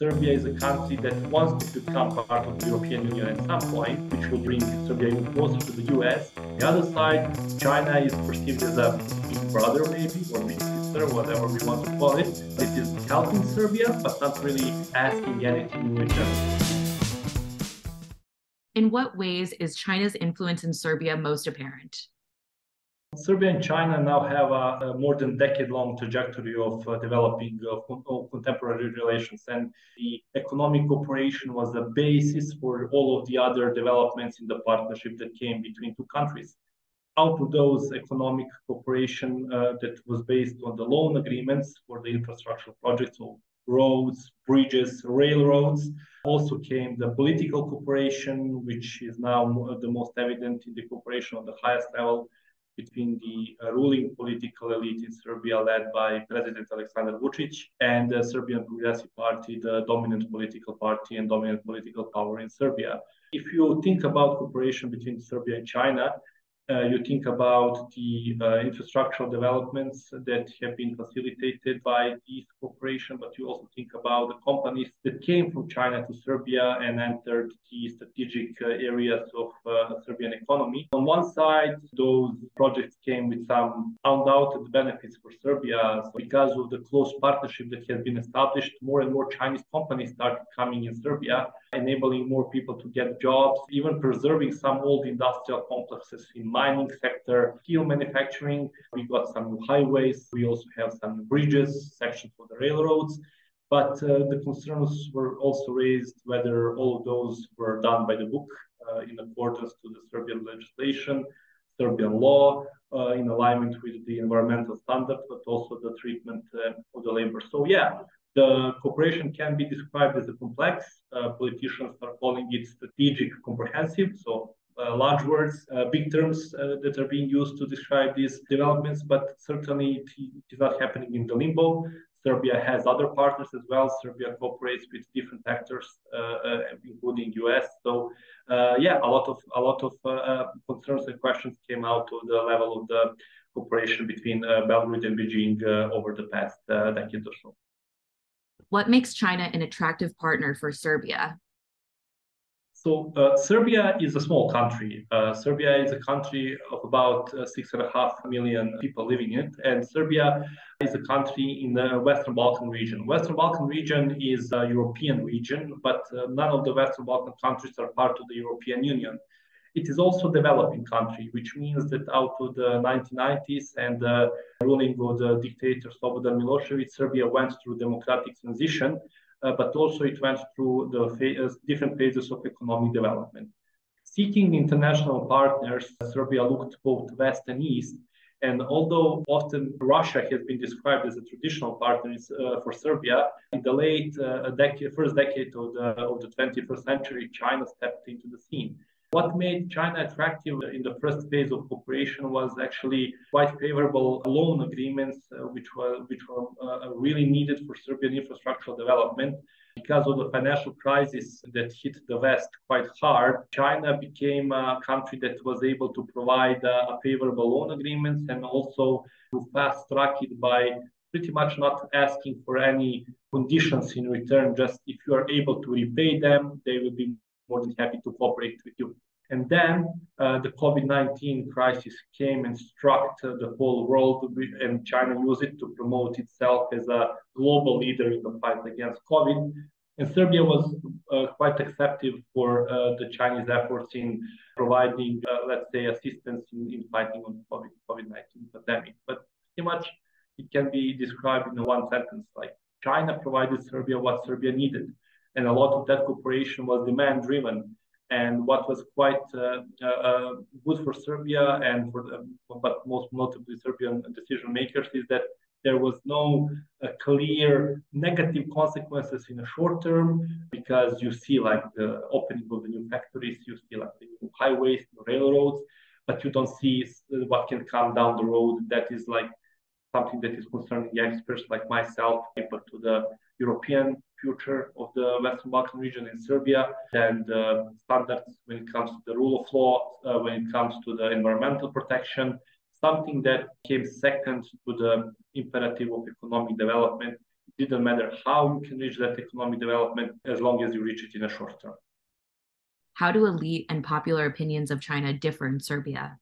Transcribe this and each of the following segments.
Serbia is a country that wants to become part of the European Union at some point, which will bring Serbia even closer to the US. On the other side, China is perceived as a big brother, maybe, or big sister, whatever we want to call it. It is helping Serbia, but not really asking anything in return. In what ways is China's influence in Serbia most apparent? Serbia and China now have a more than decade-long trajectory of developing contemporary relations, and the economic cooperation was the basis for all of the other developments in the partnership that came between two countries. Out of those economic cooperation that was based on the loan agreements for the infrastructural projects, so roads, bridges, railroads, also came the political cooperation, which is now the most evident in the cooperation on the highest level between the ruling political elite in Serbia, led by President Aleksandar Vučić, and the Serbian Progressive Party, the dominant political party and dominant political power in Serbia. If you think about cooperation between Serbia and China, you think about the infrastructural developments that have been facilitated by this cooperation, but you also think about the companies that came from China to Serbia and entered the strategic areas of Serbian economy. On one side, those projects came with some undoubted benefits for Serbia. So because of the close partnership that has been established, more and more Chinese companies started coming in Serbia, enabling more people to get jobs, even preserving some old industrial complexes in mining sector, steel manufacturing. We got some highways. We also have some bridges, sections for the railroads. But the concerns were also raised whether all of those were done by the book in accordance to the Serbian legislation, Serbian law, in alignment with the environmental standards, but also the treatment of the labor. So yeah, the cooperation can be described as a complex. Politicians are calling it strategic comprehensive. So large words, big terms that are being used to describe these developments, but certainly it is not happening in the limbo. Serbia has other partners as well. Serbia cooperates with different actors, including U.S. So yeah, a lot of concerns and questions came out to the level of the cooperation between Belgrade and Beijing over the past decade or so. What makes China an attractive partner for Serbia? So Serbia is a small country. Serbia is a country of about 6.5 million people living in it. And Serbia is a country in the Western Balkan region. Western Balkan region is a European region, but none of the Western Balkan countries are part of the European Union. It is also a developing country, which means that out of the 1990s and the ruling of the dictator Slobodan Milosevic, Serbia went through democratic transition, but also it went through the different phases of economic development. Seeking international partners, Serbia looked both west and east. And although often Russia has been described as a traditional partner for Serbia, in the first decade of the 21st century, China stepped into the scene. What made China attractive in the first phase of cooperation was actually quite favorable loan agreements, which were really needed for Serbian infrastructural development. Because of the financial crisis that hit the West quite hard, China became a country that was able to provide a favorable loan agreements and also to fast track it by pretty much not asking for any conditions in return. Just if you are able to repay them, they will be more than happy to cooperate with you. And then the COVID-19 crisis came and struck the whole world, and China used it to promote itself as a global leader in the fight against COVID. And Serbia was quite accepting for the Chinese efforts in providing, let's say, assistance in fighting on the COVID-19 pandemic. But pretty much it can be described in one sentence, like China provided Serbia what Serbia needed. And a lot of that cooperation was demand-driven. And what was quite good for Serbia and but most notably Serbian decision makers is that there was no clear negative consequences in the short term, because you see like the opening of the new factories, you see like the new highways, the railroads, but you don't see what can come down the road. That is like something that is concerning the experts like myself, but to the European future of the Western Balkan region and Serbia, and standards when it comes to the rule of law, when it comes to the environmental protection, something that came second to the imperative of economic development Didn't matter how you can reach that economic development as long as you reach it in a short term. How do elite and popular opinions of China differ in Serbia?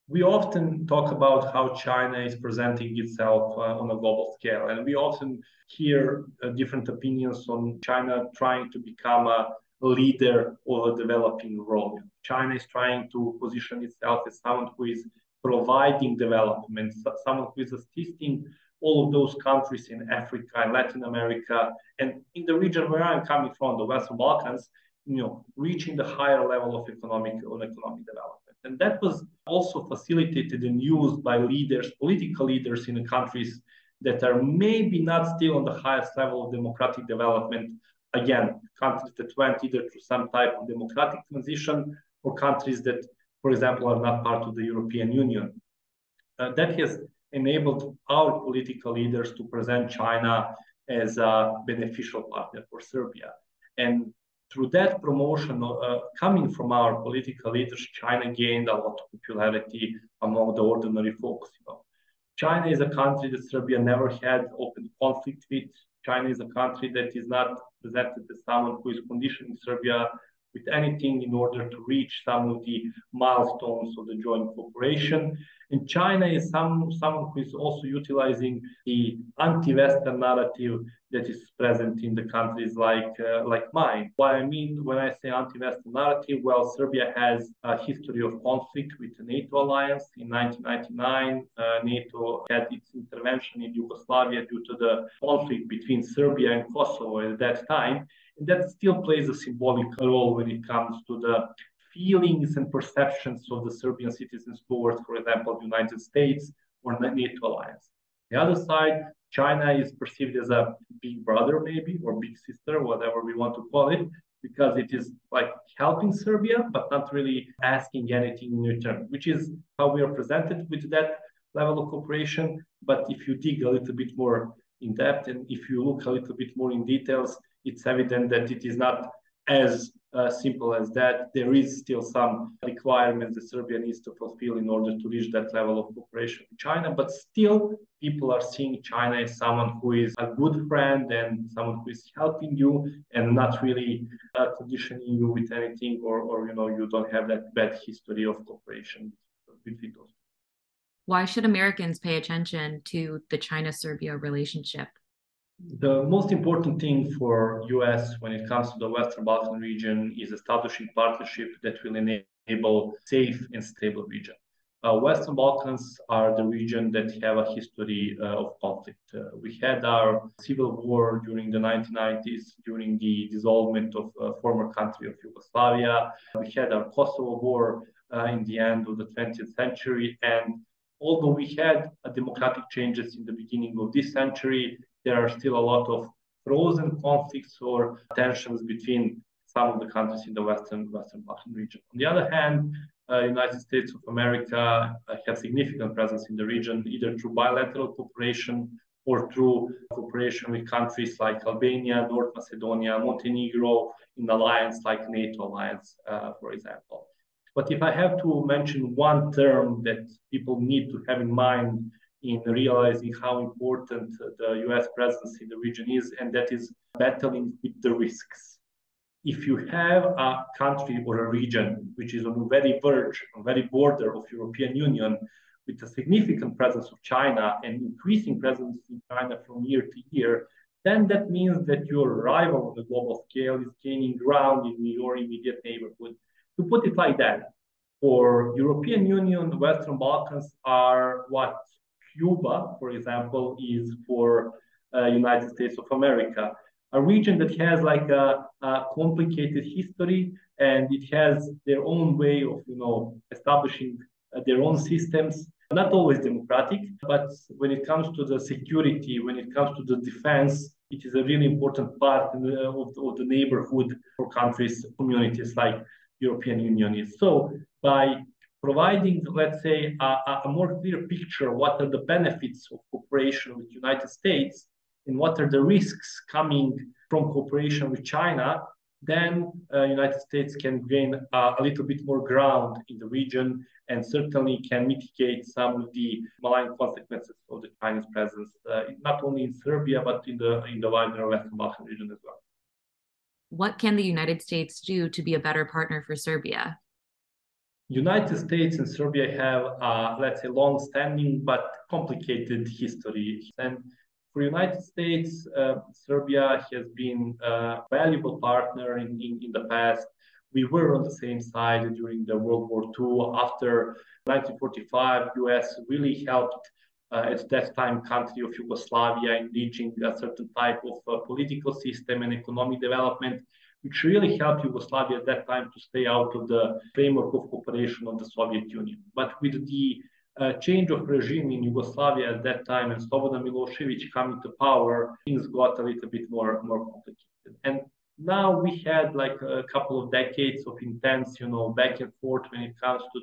We often talk about how China is presenting itself on a global scale, and we often hear different opinions on China trying to become a leader of a developing role. China is trying to position itself as someone who is providing development, someone who is assisting all of those countries in Africa and Latin America, and in the region where I'm coming from, the Western Balkans, reaching the higher level of economic development. And that was also facilitated and used by leaders, political leaders in the countries that are maybe not still on the highest level of democratic development. Again, countries that went either through some type of democratic transition or countries that, for example, are not part of the European Union. That has enabled our political leaders to present China as a beneficial partner for Serbia. And through that promotion coming from our political leaders, China gained a lot of popularity among the ordinary folks. China is a country that Serbia never had open conflict with. China is a country that is not presented as someone who is conditioning Serbia with anything in order to reach some of the milestones of the joint cooperation. And China is someone who is also utilizing the anti-Western narrative that is present in the countries like mine. What I mean when I say anti-Western narrative, well, Serbia has a history of conflict with the NATO alliance. In 1999, NATO had its intervention in Yugoslavia due to the conflict between Serbia and Kosovo at that time. And that still plays a symbolic role when it comes to the feelings and perceptions of the Serbian citizens towards, for example, the United States or the NATO alliance. The other side, China is perceived as a big brother, maybe, or big sister, whatever we want to call it, because it is like helping Serbia, but not really asking anything in return, which is how we are presented with that level of cooperation. But if you dig a little bit more in depth and if you look a little bit more in details, it's evident that it is not as simple as that. There is still some requirements that Serbia needs to fulfill in order to reach that level of cooperation with China. But still, people are seeing China as someone who is a good friend and someone who is helping you and not really conditioning you with anything, or you don't have that bad history of cooperation between those. Why should Americans pay attention to the China-Serbia relationship? The most important thing for U.S. when it comes to the Western Balkan region is establishing partnership that will enable safe and stable region. Western Balkans are the region that have a history of conflict. We had our civil war during the 1990s, during the dissolvement of former country of Yugoslavia. We had our Kosovo war in the end of the 20th century. And although we had democratic changes in the beginning of this century, there are still a lot of frozen conflicts or tensions between some of the countries in the Western Balkan region. On the other hand, United States of America have significant presence in the region, either through bilateral cooperation or through cooperation with countries like Albania, North Macedonia, Montenegro, in alliance like NATO alliance, for example. But if I have to mention one term that people need to have in mind in realizing how important the U.S. presence in the region is, and that is battling with the risks. If you have a country or a region which is on the very verge, on the very border of European Union, with a significant presence of China and increasing presence in China from year to year, then that means that your rival on the global scale is gaining ground in your immediate neighborhood. To put it like that, for European Union, the Western Balkans are what Cuba, for example, is for United States of America, a region that has like a complicated history, and it has their own way of establishing their own systems, not always democratic, but when it comes to the security, when it comes to the defense, it is a really important part of the neighborhood for countries, communities like European Union is. So by providing, let's say, a more clear picture of what are the benefits of cooperation with the United States and what are the risks coming from cooperation with China, then United States can gain a little bit more ground in the region and certainly can mitigate some of the malign consequences of the Chinese presence, not only in Serbia, but in the wider Western Balkan region as well. What can the United States do to be a better partner for Serbia? United States and Serbia have, let's say, long-standing but complicated history. And for United States, Serbia has been a valuable partner in the past. We were on the same side during the World War II. After 1945, U.S. really helped at that time country of Yugoslavia in reaching a certain type of political system and economic development, which really helped Yugoslavia at that time to stay out of the framework of cooperation of the Soviet Union. But with the change of regime in Yugoslavia at that time and Slobodan Milosevic coming to power, things got a little bit more complicated. And now we had like a couple of decades of intense, back and forth when it comes to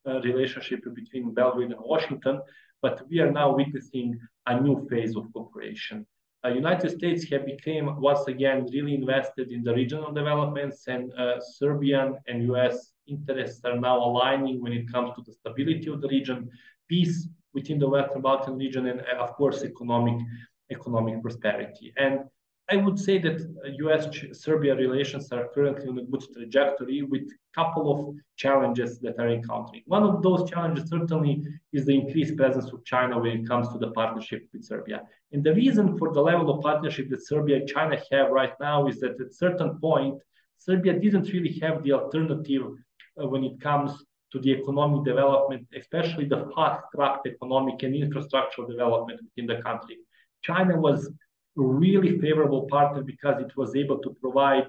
the relationship between Belgrade and Washington. But we are now witnessing a new phase of cooperation. United States have become once again really invested in the regional developments, and Serbian and U.S. interests are now aligning when it comes to the stability of the region, peace within the Western Balkan region, and of course economic prosperity. And I would say that U.S.-Serbia relations are currently on a good trajectory with a couple of challenges that are encountering. One of those challenges certainly is the increased presence of China when it comes to the partnership with Serbia. And the reason for the level of partnership that Serbia and China have right now is that at a certain point, Serbia didn't really have the alternative when it comes to the economic development, especially the fast-tracked economic and infrastructural development within the country. China was a really favorable partner because it was able to provide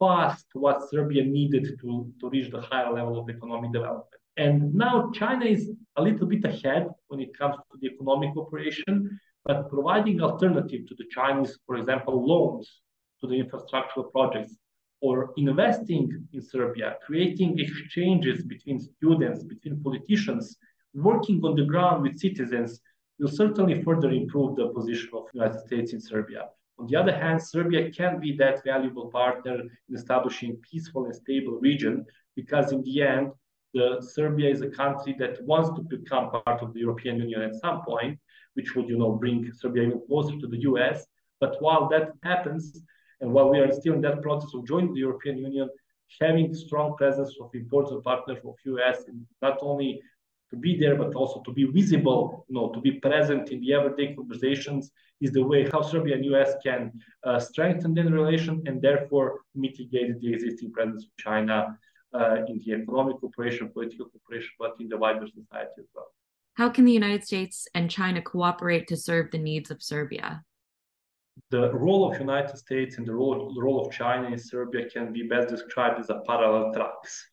fast what Serbia needed to reach the higher level of economic development. And now China is a little bit ahead when it comes to the economic cooperation, but providing alternative to the Chinese, for example, loans to the infrastructural projects, or investing in Serbia, creating exchanges between students, between politicians, working on the ground with citizens, will certainly further improve the position of the United States in Serbia. On the other hand, Serbia can be that valuable partner in establishing peaceful and stable region, because in the end, Serbia is a country that wants to become part of the European Union at some point, which would, bring Serbia even closer to the US. But while that happens, and while we are still in that process of joining the European Union, having strong presence of important partners of US, and not only to be there, but also to be visible, to be present in the everyday conversations, is the way how Serbia and US can strengthen their relation and therefore mitigate the existing presence of China in the economic cooperation, political cooperation, but in the wider society as well. How can the United States and China cooperate to serve the needs of Serbia? The role of United States and the role of China in Serbia can be best described as a parallel tracks.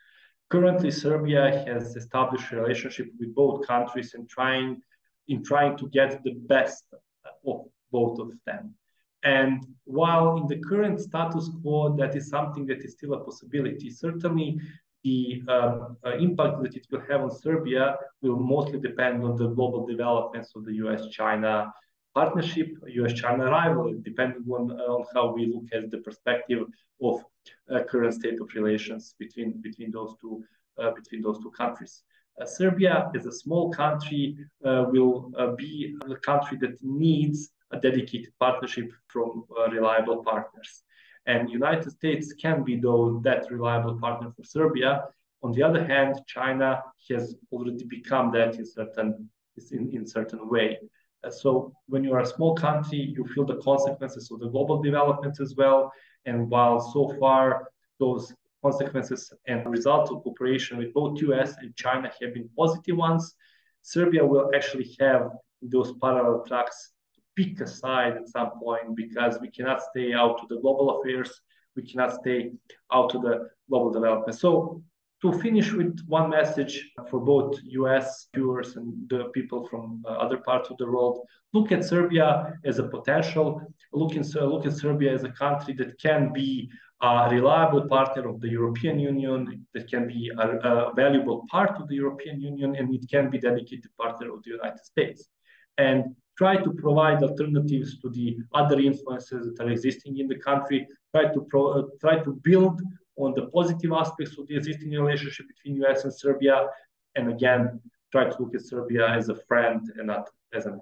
Currently, Serbia has established a relationship with both countries and trying to get the best of both of them. And while in the current status quo, that is something that is still a possibility, certainly the impact that it will have on Serbia will mostly depend on the global developments of the U.S.-China partnership, U.S.-China rivalry, depending on how we look at the perspective of current state of relations between those two countries. Serbia, as a small country, will be a country that needs a dedicated partnership from reliable partners. And United States can be that reliable partner for Serbia. On the other hand, China has already become that in certain way. So when you are a small country, you feel the consequences of the global developments as well. And while so far those consequences and results of cooperation with both US and China have been positive ones, Serbia will actually have those parallel tracks to pick a side at some point, because we cannot stay out to the global affairs, we cannot stay out to the global development. So to finish with one message for both US viewers and the people from other parts of the world, look at Serbia as a potential, look at Serbia as a country that can be a reliable partner of the European Union, that can be a valuable part of the European Union, and it can be dedicated partner of the United States. And try to provide alternatives to the other influences that are existing in the country, try to build on the positive aspects of the existing relationship between U.S. and Serbia, and again, try to look at Serbia as a friend and not as an